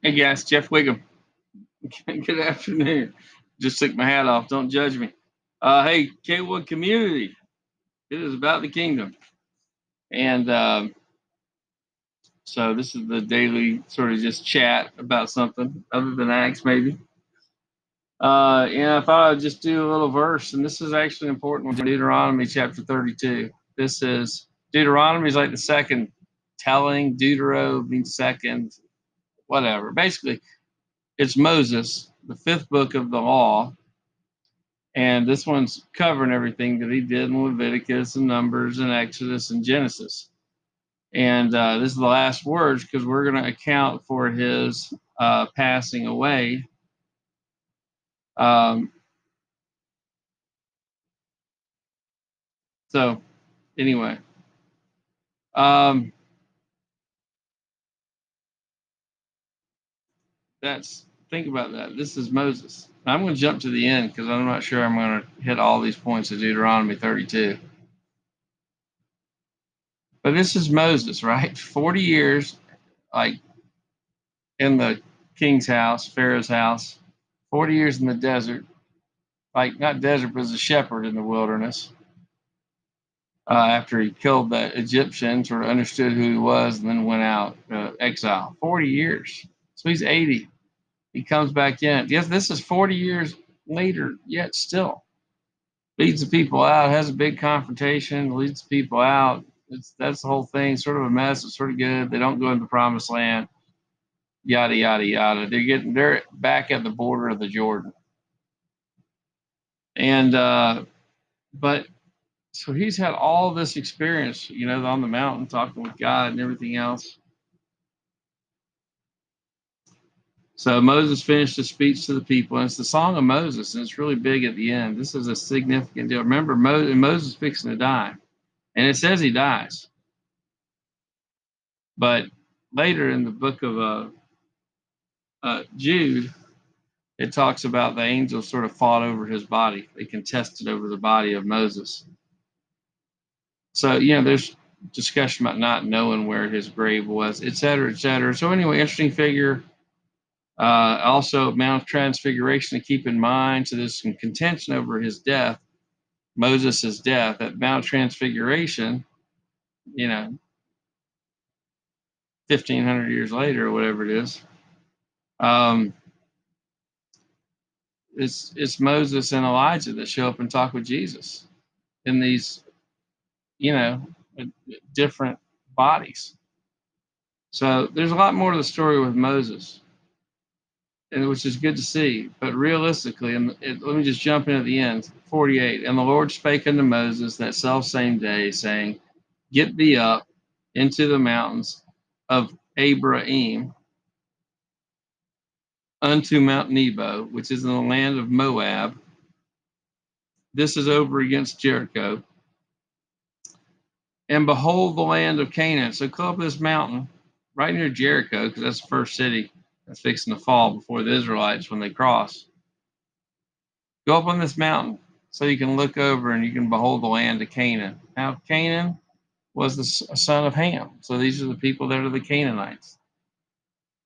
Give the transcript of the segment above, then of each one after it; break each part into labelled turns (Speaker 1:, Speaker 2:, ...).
Speaker 1: Hey guys, Jeff Wiggum. Good afternoon. Just took my hat off. Don't judge me. Hey, K-Wood community. It is about the kingdom. And so this is the daily sort of just chat about something other than Acts, maybe. And I thought I'd just do a little verse. And this is actually an important one, Deuteronomy chapter 32. This is Deuteronomy is like the second telling. Deutero means second, whatever. Basically, it's Moses, the fifth book of the law. And this one's covering everything that he did in Leviticus and Numbers and Exodus and Genesis. And this is the last words because we're going to account for his passing away. Um, so, anyway, um, think about that. This is Moses. I'm going to jump to the end because I'm not sure I'm going to hit all these points of Deuteronomy 32. But this is Moses, right? 40 years, like in the king's house, Pharaoh's house, 40 years in the desert, like not desert, but as a shepherd in the wilderness. After he killed that Egyptian, sort of understood who he was, and then went out exile. 40 years. So he's 80. He comes back in. Yes, this is 40 years later, yet still leads the people out. Has a big confrontation. Leads the people out. That's the whole thing. Sort of a mess. It's sort of good. They don't go into the promised land. Yada yada yada. They're back at the border of the Jordan. And but so he's had all this experience, on the mountain talking with God and everything else. So Moses finished his speech to the people, and it's the Song of Moses, and it's really big at the end. This is a significant deal. Remember, Moses is fixing to die, and it says he dies. But later in the book of Jude, it talks about the angels sort of fought over his body. They contested over the body of Moses. So, there's discussion about not knowing where his grave was, et cetera, et cetera. So anyway, interesting figure. Also, Mount of Transfiguration to keep in mind. So there's some contention over his death, Moses' death at Mount Transfiguration, 1,500 years later or whatever it is. It's Moses and Elijah that show up and talk with Jesus in these, you know, different bodies. So there's a lot more to the story with Moses, and which is good to see. But realistically, let me just jump in at the end. 48. And the Lord spake unto Moses that self same day, saying, Get thee up into the mountains of Abraham, unto Mount Nebo, which is in the land of Moab. This is over against Jericho. And behold the land of Canaan. So go up this mountain right near Jericho, because that's the first city that's fixing to fall before the Israelites when they cross. Go up on this mountain so you can look over and you can behold the land of Canaan. Now, Canaan was the son of Ham. So these are the people that are the Canaanites.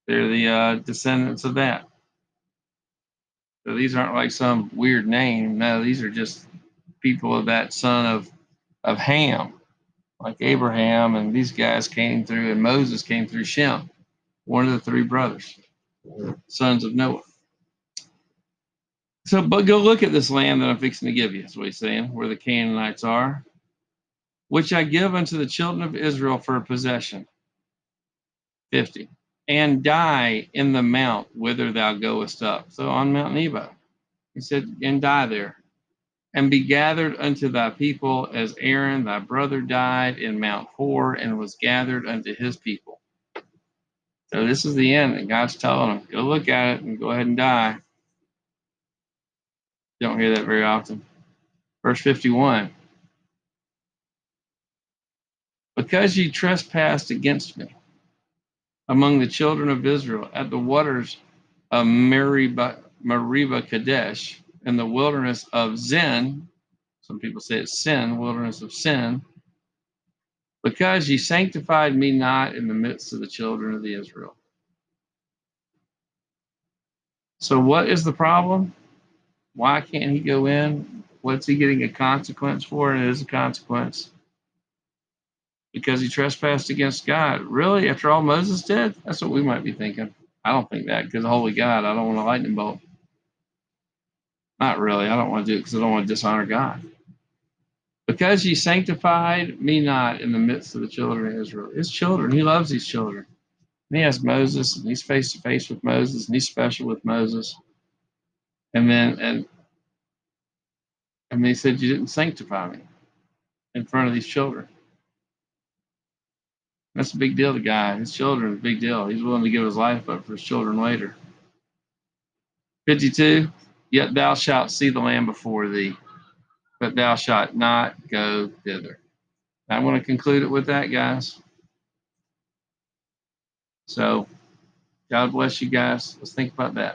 Speaker 1: They're the descendants of that. So these aren't like some weird name. No, these are just people of that son of Ham, like Abraham, and these guys came through, and Moses came through Shem, one of the three brothers, sons of Noah. So, but go look at this land that I'm fixing to give you, is what he's saying, where the Canaanites are, which I give unto the children of Israel for a possession. 50. And die in the mount whither thou goest up. So on Mount Nebo. He said, and die there. And be gathered unto thy people as Aaron thy brother died in Mount Hor and was gathered unto his people. So this is the end, and God's telling him, go look at it and go ahead and die. You don't hear that very often. Verse 51. Because ye trespassed against me among the children of Israel at the waters of Meribah Kadesh in the wilderness of Zin, some people say it's Sin, wilderness of Sin, because ye sanctified me not in the midst of the children of the Israel. So what is the problem? Why can't he go in? What's he getting a consequence for? And it is a consequence because he trespassed against God. Really? After all Moses did? That's what we might be thinking. I don't think that because holy God, I don't want a lightning bolt. Not really. I don't want to do it because I don't want to dishonor God. Because ye sanctified me not in the midst of the children of Israel. His children. He loves these children. And he has Moses, and he's face to face with Moses, and he's special with Moses. And then and they said, you didn't sanctify me in front of these children. That's a big deal to God. His children is a big deal. He's willing to give his life up for his children later. 52, yet thou shalt see the land before thee, but thou shalt not go thither. I want to conclude it with that, guys. So God bless you guys. Let's think about that.